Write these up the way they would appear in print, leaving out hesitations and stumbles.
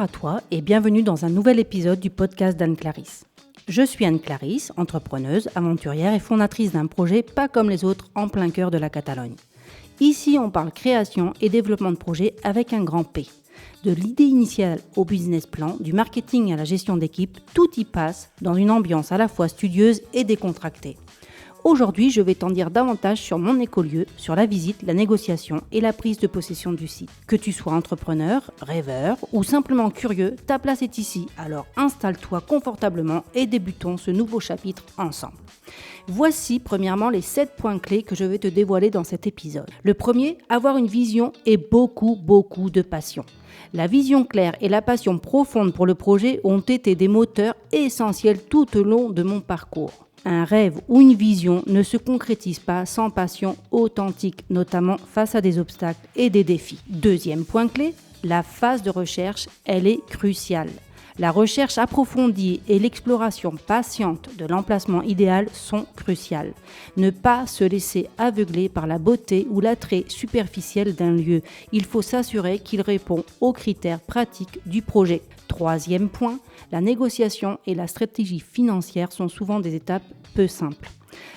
à toi et bienvenue dans un nouvel épisode du podcast d'Anne-Clarisse. Je suis Anne-Clarisse, entrepreneuse, aventurière et fondatrice d'un projet pas comme les autres en plein cœur de la Catalogne. Ici, on parle création et développement de projets avec un grand P. De l'idée initiale au business plan, du marketing à la gestion d'équipe, tout y passe dans une ambiance à la fois studieuse et décontractée. Aujourd'hui, je vais t'en dire davantage sur mon écolieu, sur la visite, la négociation et la prise de possession du site. Que tu sois entrepreneur, rêveur ou simplement curieux, ta place est ici. Alors installe-toi confortablement et débutons ce nouveau chapitre ensemble. Voici premièrement les 7 points clés que je vais te dévoiler dans cet épisode. Le premier, avoir une vision et beaucoup de passion. La vision claire et la passion profonde pour le projet ont été des moteurs essentiels tout au long de mon parcours. Un rêve ou une vision ne se concrétise pas sans passion authentique, notamment face à des obstacles et des défis. Deuxième point clé, la phase de recherche, elle est cruciale. La recherche approfondie et l'exploration patiente de l'emplacement idéal sont cruciales. Ne pas se laisser aveugler par la beauté ou l'attrait superficiel d'un lieu. Il faut s'assurer qu'il répond aux critères pratiques du projet. Troisième point, la négociation et la stratégie financière sont souvent des étapes peu simples.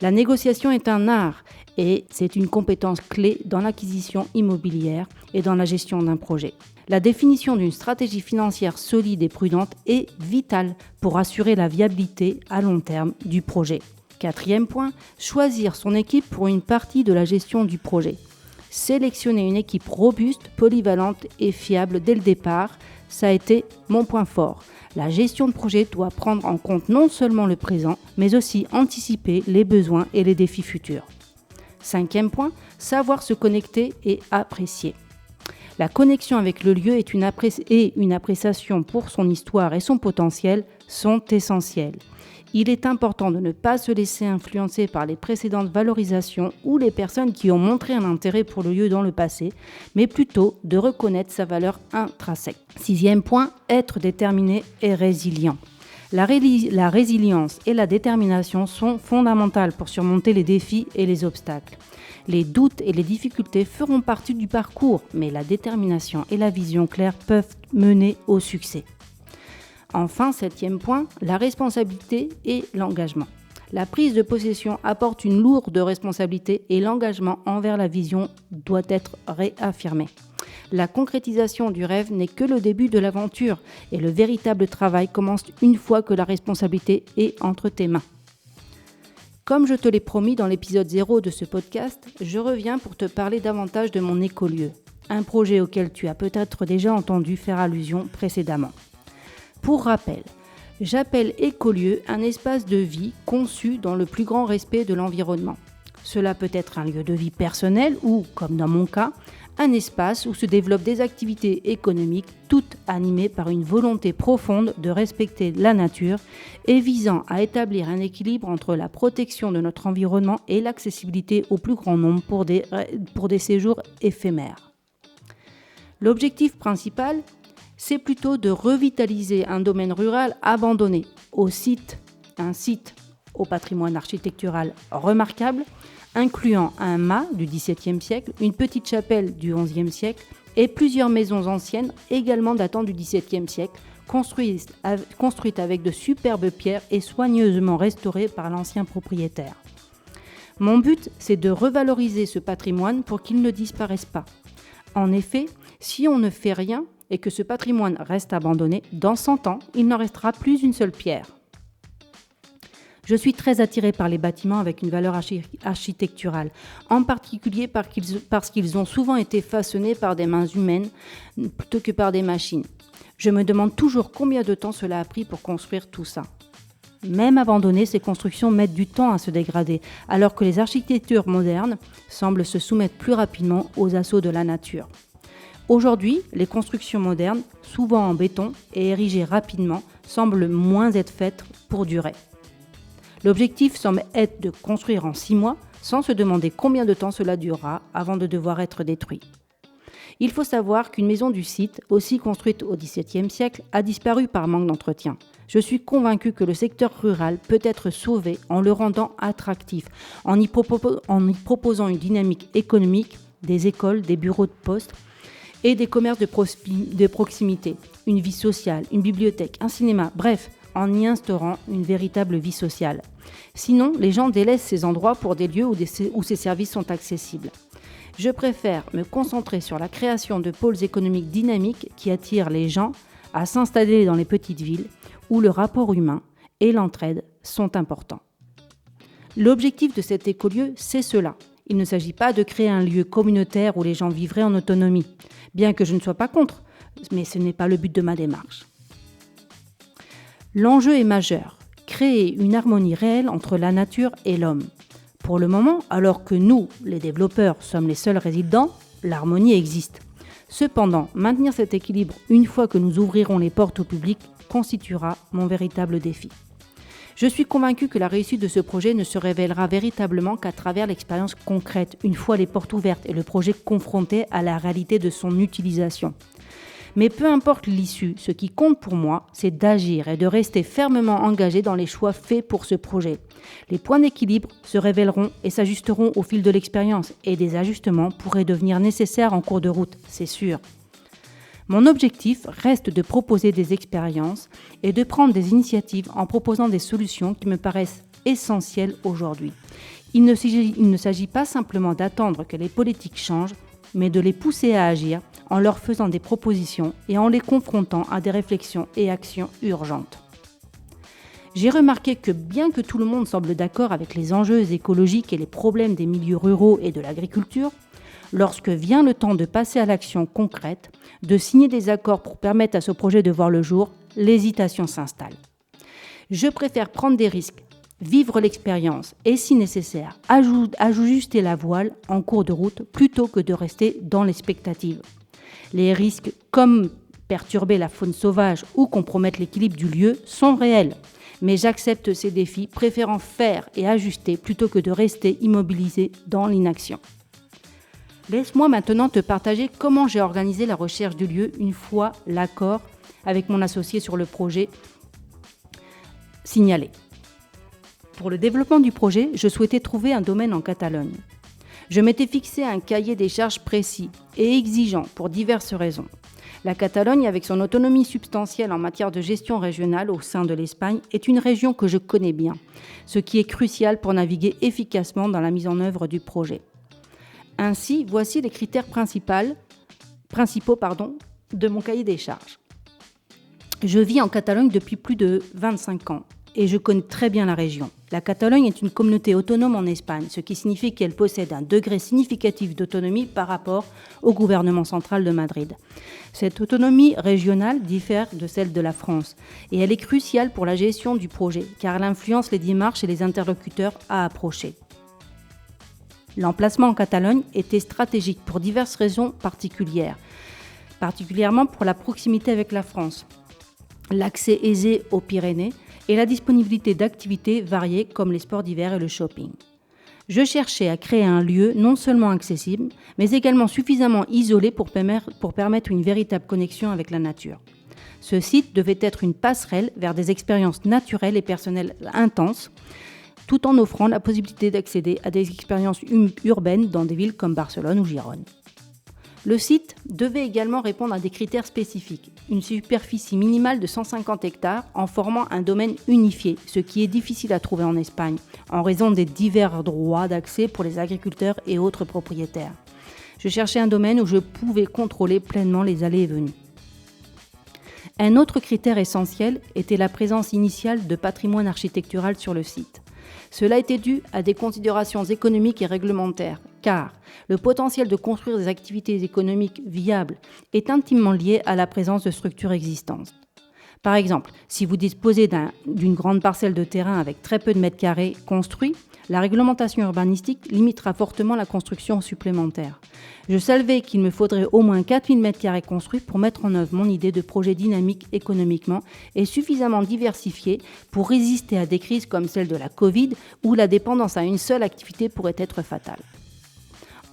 La négociation est un art et c'est une compétence clé dans l'acquisition immobilière et dans la gestion d'un projet. La définition d'une stratégie financière solide et prudente est vitale pour assurer la viabilité à long terme du projet. Quatrième point, choisir son équipe pour une partie de la gestion du projet. Sélectionner une équipe robuste, polyvalente et fiable dès le départ, ça a été mon point fort. La gestion de projet doit prendre en compte non seulement le présent, mais aussi anticiper les besoins et les défis futurs. Cinquième point, savoir se connecter et apprécier. La connexion avec le lieu et une appréciation pour son histoire et son potentiel sont essentielles. Il est important de ne pas se laisser influencer par les précédentes valorisations ou les personnes qui ont montré un intérêt pour le lieu dans le passé, mais plutôt de reconnaître sa valeur intrinsèque. Sixième point, être déterminé et résilient. La résilience et la détermination sont fondamentales pour surmonter les défis et les obstacles. Les doutes et les difficultés feront partie du parcours, mais la détermination et la vision claire peuvent mener au succès. Enfin, septième point, la responsabilité et l'engagement. La prise de possession apporte une lourde responsabilité et l'engagement envers la vision doit être réaffirmé. La concrétisation du rêve n'est que le début de l'aventure et le véritable travail commence une fois que la responsabilité est entre tes mains. Comme je te l'ai promis dans l'épisode 0 de ce podcast, je reviens pour te parler davantage de mon écolieu, un projet auquel tu as peut-être déjà entendu faire allusion précédemment. Pour rappel, j'appelle écolieu un espace de vie conçu dans le plus grand respect de l'environnement. Cela peut être un lieu de vie personnel ou, comme dans mon cas, un espace où se développent des activités économiques, toutes animées par une volonté profonde de respecter la nature et visant à établir un équilibre entre la protection de notre environnement et l'accessibilité au plus grand nombre pour des séjours éphémères. L'objectif principal, c'est plutôt de revitaliser un domaine rural abandonné, un site au patrimoine architectural remarquable, incluant un mât du XVIIe siècle, une petite chapelle du XIe siècle et plusieurs maisons anciennes également datant du XVIIe siècle, construites avec de superbes pierres et soigneusement restaurées par l'ancien propriétaire. Mon but, c'est de revaloriser ce patrimoine pour qu'il ne disparaisse pas. En effet, si on ne fait rien et que ce patrimoine reste abandonné, dans 100 ans, il n'en restera plus une seule pierre. Je suis très attirée par les bâtiments avec une valeur architecturale, en particulier parce qu'ils ont souvent été façonnés par des mains humaines plutôt que par des machines. Je me demande toujours combien de temps cela a pris pour construire tout ça. Même abandonnées, ces constructions mettent du temps à se dégrader, alors que les architectures modernes semblent se soumettre plus rapidement aux assauts de la nature. Aujourd'hui, les constructions modernes, souvent en béton et érigées rapidement, semblent moins être faites pour durer. L'objectif semble être de construire en 6 mois, sans se demander combien de temps cela durera avant de devoir être détruit. Il faut savoir qu'une maison du site, aussi construite au XVIIe siècle, a disparu par manque d'entretien. Je suis convaincue que le secteur rural peut être sauvé en le rendant attractif, en y proposant une dynamique économique, des écoles, des bureaux de poste et des commerces de proximité, une vie sociale, une bibliothèque, un cinéma, bref, en y instaurant une véritable vie sociale. Sinon, les gens délaissent ces endroits pour des lieux où ces services sont accessibles. Je préfère me concentrer sur la création de pôles économiques dynamiques qui attirent les gens à s'installer dans les petites villes où le rapport humain et l'entraide sont importants. L'objectif de cet écolieu, c'est cela. Il ne s'agit pas de créer un lieu communautaire où les gens vivraient en autonomie, bien que je ne sois pas contre, mais ce n'est pas le but de ma démarche. L'enjeu est majeur, créer une harmonie réelle entre la nature et l'homme. Pour le moment, alors que nous, les développeurs, sommes les seuls résidents, l'harmonie existe. Cependant, maintenir cet équilibre une fois que nous ouvrirons les portes au public constituera mon véritable défi. Je suis convaincue que la réussite de ce projet ne se révélera véritablement qu'à travers l'expérience concrète, une fois les portes ouvertes et le projet confronté à la réalité de son utilisation. Mais peu importe l'issue, ce qui compte pour moi, c'est d'agir et de rester fermement engagé dans les choix faits pour ce projet. Les points d'équilibre se révéleront et s'ajusteront au fil de l'expérience, et des ajustements pourraient devenir nécessaires en cours de route, c'est sûr. Mon objectif reste de proposer des expériences et de prendre des initiatives en proposant des solutions qui me paraissent essentielles aujourd'hui. Il ne s'agit pas simplement d'attendre que les politiques changent, mais de les pousser à agir en leur faisant des propositions et en les confrontant à des réflexions et actions urgentes. J'ai remarqué que bien que tout le monde semble d'accord avec les enjeux écologiques et les problèmes des milieux ruraux et de l'agriculture, lorsque vient le temps de passer à l'action concrète, de signer des accords pour permettre à ce projet de voir le jour, l'hésitation s'installe. Je préfère prendre des risques, vivre l'expérience et, si nécessaire, ajuster la voile en cours de route plutôt que de rester dans l'expectative. Les risques, comme perturber la faune sauvage ou compromettre l'équilibre du lieu, sont réels. Mais j'accepte ces défis, préférant faire et ajuster plutôt que de rester immobilisé dans l'inaction. Laisse-moi maintenant te partager comment j'ai organisé la recherche du lieu une fois l'accord avec mon associé sur le projet signalé. Pour le développement du projet, je souhaitais trouver un domaine en Catalogne. Je m'étais fixé un cahier des charges précis et exigeant pour diverses raisons. La Catalogne, avec son autonomie substantielle en matière de gestion régionale au sein de l'Espagne, est une région que je connais bien, ce qui est crucial pour naviguer efficacement dans la mise en œuvre du projet. Ainsi, voici les critères principaux de mon cahier des charges. Je vis en Catalogne depuis plus de 25 ans et je connais très bien la région. La Catalogne est une communauté autonome en Espagne, ce qui signifie qu'elle possède un degré significatif d'autonomie par rapport au gouvernement central de Madrid. Cette autonomie régionale diffère de celle de la France et elle est cruciale pour la gestion du projet car elle influence les démarches et les interlocuteurs à approcher. L'emplacement en Catalogne était stratégique pour diverses raisons particulièrement pour la proximité avec la France, l'accès aisé aux Pyrénées et la disponibilité d'activités variées comme les sports d'hiver et le shopping. Je cherchais à créer un lieu non seulement accessible, mais également suffisamment isolé pour permettre une véritable connexion avec la nature. Ce site devait être une passerelle vers des expériences naturelles et personnelles intenses, tout en offrant la possibilité d'accéder à des expériences urbaines dans des villes comme Barcelone ou Gérone. Le site devait également répondre à des critères spécifiques, une superficie minimale de 150 hectares en formant un domaine unifié, ce qui est difficile à trouver en Espagne, en raison des divers droits d'accès pour les agriculteurs et autres propriétaires. Je cherchais un domaine où je pouvais contrôler pleinement les allées et venues. Un autre critère essentiel était la présence initiale de patrimoine architectural sur le site. Cela était dû à des considérations économiques et réglementaires, car le potentiel de construire des activités économiques viables est intimement lié à la présence de structures existantes. Par exemple, si vous disposez d'une grande parcelle de terrain avec très peu de mètres carrés construits, la réglementation urbanistique limitera fortement la construction supplémentaire. Je savais qu'il me faudrait au moins 4000 mètres carrés construits pour mettre en œuvre mon idée de projet dynamique économiquement et suffisamment diversifié pour résister à des crises comme celle de la Covid où la dépendance à une seule activité pourrait être fatale.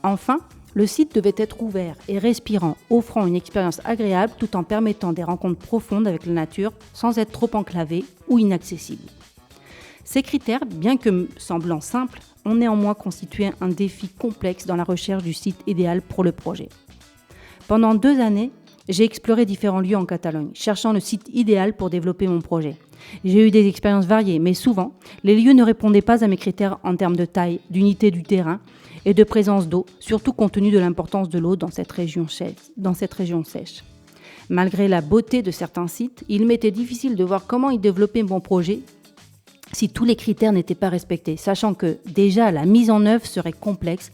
Enfin, le site devait être ouvert et respirant, offrant une expérience agréable tout en permettant des rencontres profondes avec la nature sans être trop enclavé ou inaccessible. Ces critères, bien que semblant simples, ont néanmoins constitué un défi complexe dans la recherche du site idéal pour le projet. Pendant 2 années, j'ai exploré différents lieux en Catalogne, cherchant le site idéal pour développer mon projet. J'ai eu des expériences variées, mais souvent, les lieux ne répondaient pas à mes critères en termes de taille, d'unité du terrain et de présence d'eau, surtout compte tenu de l'importance de l'eau dans cette région sèche. Malgré la beauté de certains sites, il m'était difficile de voir comment y développer mon projet si tous les critères n'étaient pas respectés, sachant que déjà la mise en œuvre serait complexe,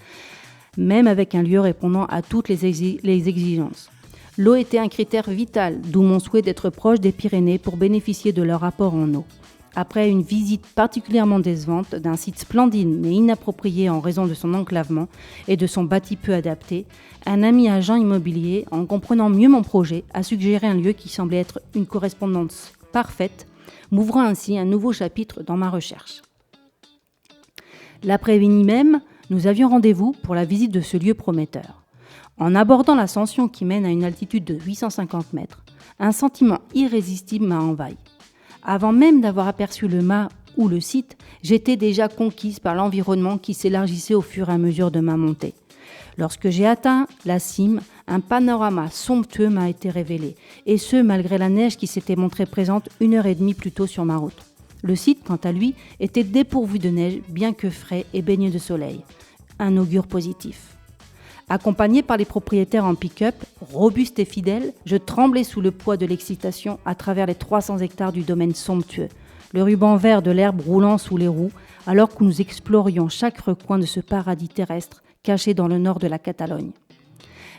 même avec un lieu répondant à toutes les exigences. L'eau était un critère vital, d'où mon souhait d'être proche des Pyrénées pour bénéficier de leur apport en eau. Après une visite particulièrement décevante d'un site splendide mais inapproprié en raison de son enclavement et de son bâti peu adapté, un ami agent immobilier, en comprenant mieux mon projet, a suggéré un lieu qui semblait être une correspondance parfaite, m'ouvrant ainsi un nouveau chapitre dans ma recherche. L'après-midi même, nous avions rendez-vous pour la visite de ce lieu prometteur. En abordant l'ascension qui mène à une altitude de 850 mètres, un sentiment irrésistible m'a envahi. Avant même d'avoir aperçu le mât ou le site, j'étais déjà conquise par l'environnement qui s'élargissait au fur et à mesure de ma montée. Lorsque j'ai atteint la cime, un panorama somptueux m'a été révélé, et ce malgré la neige qui s'était montrée présente 1h30 plus tôt sur ma route. Le site, quant à lui, était dépourvu de neige, bien que frais et baigné de soleil. Un augure positif. Accompagné par les propriétaires en pick-up, robustes et fidèles, je tremblais sous le poids de l'excitation à travers les 300 hectares du domaine somptueux, le ruban vert de l'herbe roulant sous les roues, alors que nous explorions chaque recoin de ce paradis terrestre caché dans le nord de la Catalogne.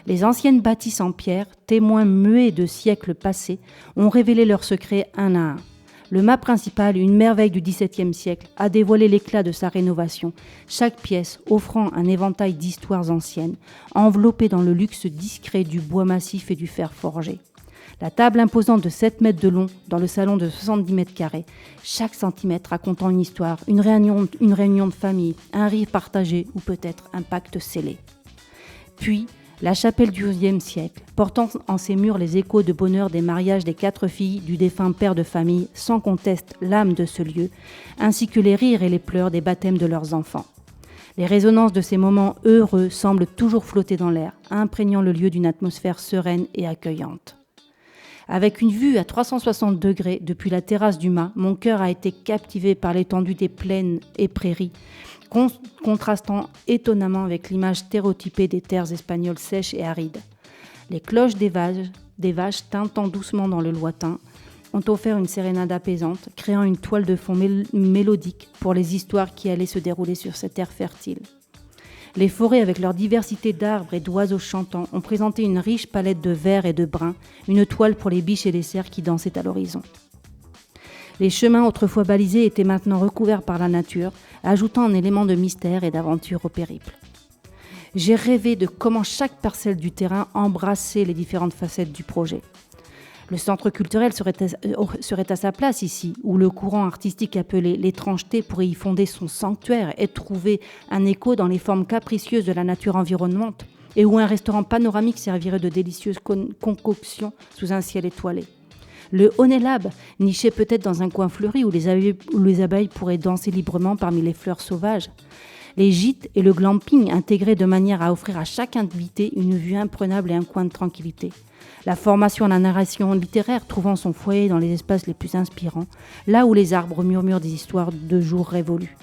Les anciennes bâtisses en pierre, témoins muets de siècles passés, ont révélé leurs secrets un à un. Le mât principal, une merveille du XVIIe siècle, a dévoilé l'éclat de sa rénovation, chaque pièce offrant un éventail d'histoires anciennes, enveloppées dans le luxe discret du bois massif et du fer forgé. La table imposante de 7 mètres de long dans le salon de 70 mètres carrés, chaque centimètre racontant une histoire, une réunion de famille, un rire partagé ou peut-être un pacte scellé. Puis, la chapelle du XIe siècle, portant en ses murs les échos de bonheur des mariages des 4 filles du défunt père de famille, sans conteste l'âme de ce lieu, ainsi que les rires et les pleurs des baptêmes de leurs enfants. Les résonances de ces moments heureux semblent toujours flotter dans l'air, imprégnant le lieu d'une atmosphère sereine et accueillante. Avec une vue à 360 degrés depuis la terrasse du mât, mon cœur a été captivé par l'étendue des plaines et prairies, contrastant étonnamment avec l'image stéréotypée des terres espagnoles sèches et arides. Les cloches des vaches tintant doucement dans le lointain ont offert une sérénade apaisante, créant une toile de fond mélodique pour les histoires qui allaient se dérouler sur cette terre fertile. Les forêts, avec leur diversité d'arbres et d'oiseaux chantants, ont présenté une riche palette de vert et de brun, une toile pour les biches et les cerfs qui dansaient à l'horizon. Les chemins autrefois balisés étaient maintenant recouverts par la nature, ajoutant un élément de mystère et d'aventure au périple. J'ai rêvé de comment chaque parcelle du terrain embrassait les différentes facettes du projet. Le centre culturel serait à sa place ici, où le courant artistique appelé l'étrangeté pourrait y fonder son sanctuaire et trouver un écho dans les formes capricieuses de la nature environnante, et où un restaurant panoramique servirait de délicieuses concoctions sous un ciel étoilé. Le Honey Lab, niché peut-être dans un coin fleuri où les abeilles pourraient danser librement parmi les fleurs sauvages. Les gîtes et le glamping intégrés de manière à offrir à chaque invité une vue imprenable et un coin de tranquillité. La formation à la narration littéraire trouvant son foyer dans les espaces les plus inspirants, là où les arbres murmurent des histoires de jours révolus.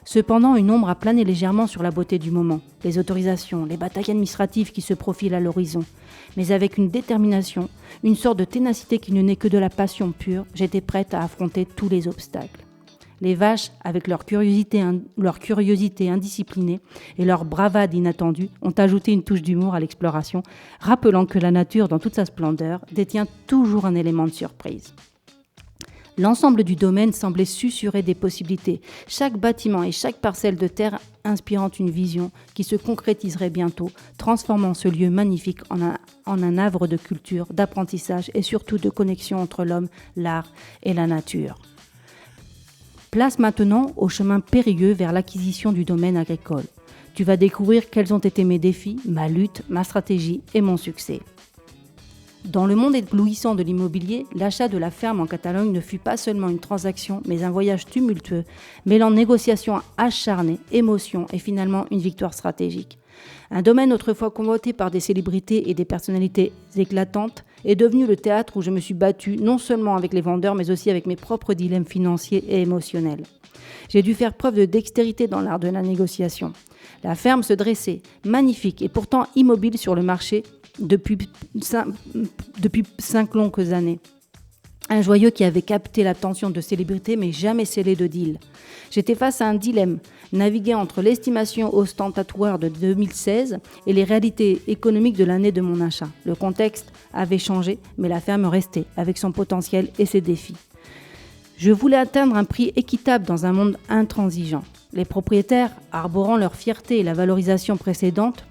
Cependant, une ombre a plané légèrement sur la beauté du moment, les autorisations, les batailles administratives qui se profilent à l'horizon. Mais avec une détermination, une sorte de ténacité qui ne naît que de la passion pure, j'étais prête à affronter tous les obstacles. Les vaches, avec leur curiosité indisciplinée et leur bravade inattendue, ont ajouté une touche d'humour à l'exploration, rappelant que la nature, dans toute sa splendeur, détient toujours un élément de surprise. L'ensemble du domaine semblait susurrer des possibilités, chaque bâtiment et chaque parcelle de terre inspirant une vision qui se concrétiserait bientôt, transformant ce lieu magnifique en un havre de culture, d'apprentissage et surtout de connexion entre l'homme, l'art et la nature. Place maintenant au chemin périlleux vers l'acquisition du domaine agricole. Tu vas découvrir quels ont été mes défis, ma lutte, ma stratégie et mon succès. Dans le monde éblouissant de l'immobilier, l'achat de la ferme en Catalogne ne fut pas seulement une transaction, mais un voyage tumultueux, mêlant négociations acharnées, émotions et finalement une victoire stratégique. Un domaine autrefois convoité par des célébrités et des personnalités éclatantes est devenu le théâtre où je me suis battue non seulement avec les vendeurs, mais aussi avec mes propres dilemmes financiers et émotionnels. J'ai dû faire preuve de dextérité dans l'art de la négociation. La ferme se dressait, magnifique et pourtant immobile sur le marché depuis 5 longues années. Un joyau qui avait capté l'attention de célébrités mais jamais scellé de deal. J'étais face à un dilemme, naviguer entre l'estimation ostentatoire de 2016 et les réalités économiques de l'année de mon achat. Le contexte avait changé, mais la ferme restait, avec son potentiel et ses défis. Je voulais atteindre un prix équitable dans un monde intransigeant. Les propriétaires, arborant leur fierté et la valorisation précédente,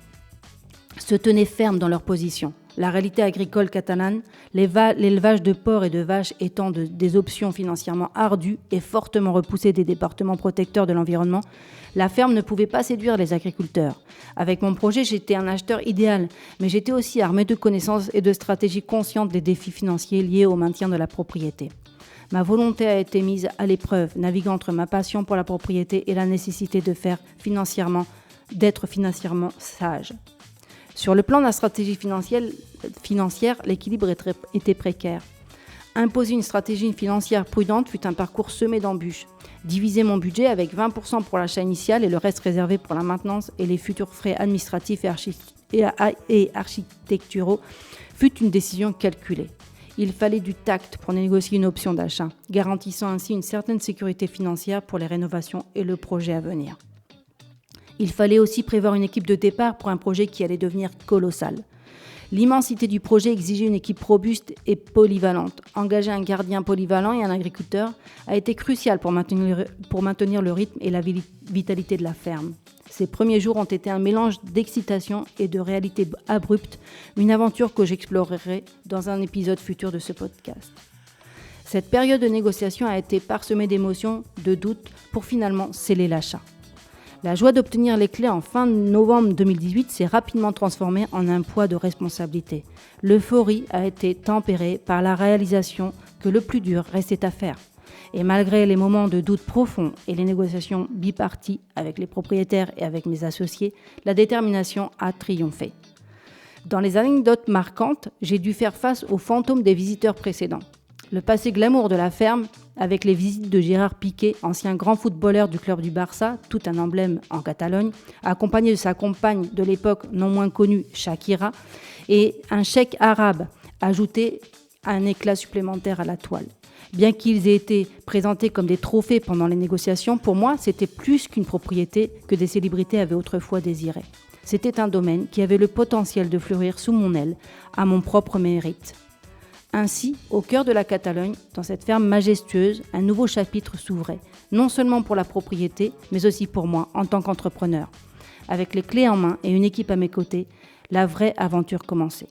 se tenaient fermes dans leur position. La réalité agricole catalane, l'élevage de porcs et de vaches étant des options financièrement ardues et fortement repoussées des départements protecteurs de l'environnement, la ferme ne pouvait pas séduire les agriculteurs. Avec mon projet, j'étais un acheteur idéal, mais j'étais aussi armé de connaissances et de stratégies conscientes des défis financiers liés au maintien de la propriété. Ma volonté a été mise à l'épreuve, naviguant entre ma passion pour la propriété et la nécessité d'être financièrement sage. Sur le plan de la stratégie financière, l'équilibre était précaire. Imposer une stratégie financière prudente fut un parcours semé d'embûches. Diviser mon budget avec 20% pour l'achat initial et le reste réservé pour la maintenance et les futurs frais administratifs et architecturaux fut une décision calculée. Il fallait du tact pour négocier une option d'achat, garantissant ainsi une certaine sécurité financière pour les rénovations et le projet à venir. Il fallait aussi prévoir une équipe de départ pour un projet qui allait devenir colossal. L'immensité du projet exigeait une équipe robuste et polyvalente. Engager un gardien polyvalent et un agriculteur a été crucial pour maintenir le rythme et la vitalité de la ferme. Ces premiers jours ont été un mélange d'excitation et de réalité abrupte, une aventure que j'explorerai dans un épisode futur de ce podcast. Cette période de négociation a été parsemée d'émotions, de doutes, pour finalement sceller l'achat. La joie d'obtenir les clés en fin novembre 2018 s'est rapidement transformée en un poids de responsabilité. L'euphorie a été tempérée par la réalisation que le plus dur restait à faire. Et malgré les moments de doute profond et les négociations biparties avec les propriétaires et avec mes associés, la détermination a triomphé. Dans les anecdotes marquantes, j'ai dû faire face aux fantômes des visiteurs précédents. Le passé glamour de la ferme, avec les visites de Gérard Piqué, ancien grand footballeur du club du Barça, tout un emblème en Catalogne, accompagné de sa compagne de l'époque non moins connue, Shakira, et un chèque arabe ajouté un éclat supplémentaire à la toile. Bien qu'ils aient été présentés comme des trophées pendant les négociations, pour moi, c'était plus qu'une propriété que des célébrités avaient autrefois désirée. C'était un domaine qui avait le potentiel de fleurir sous mon aile, à mon propre mérite. Ainsi, au cœur de la Catalogne, dans cette ferme majestueuse, un nouveau chapitre s'ouvrait, non seulement pour la propriété, mais aussi pour moi en tant qu'entrepreneur. Avec les clés en main et une équipe à mes côtés, la vraie aventure commençait.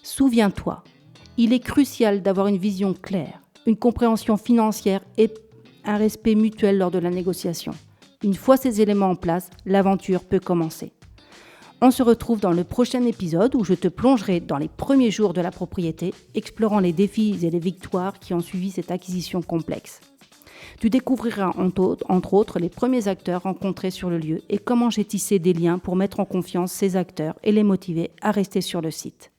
Souviens-toi, il est crucial d'avoir une vision claire, une compréhension financière et un respect mutuel lors de la négociation. Une fois ces éléments en place, l'aventure peut commencer. On se retrouve dans le prochain épisode où je te plongerai dans les premiers jours de la propriété, explorant les défis et les victoires qui ont suivi cette acquisition complexe. Tu découvriras entre autres les premiers acteurs rencontrés sur le lieu et comment j'ai tissé des liens pour mettre en confiance ces acteurs et les motiver à rester sur le site.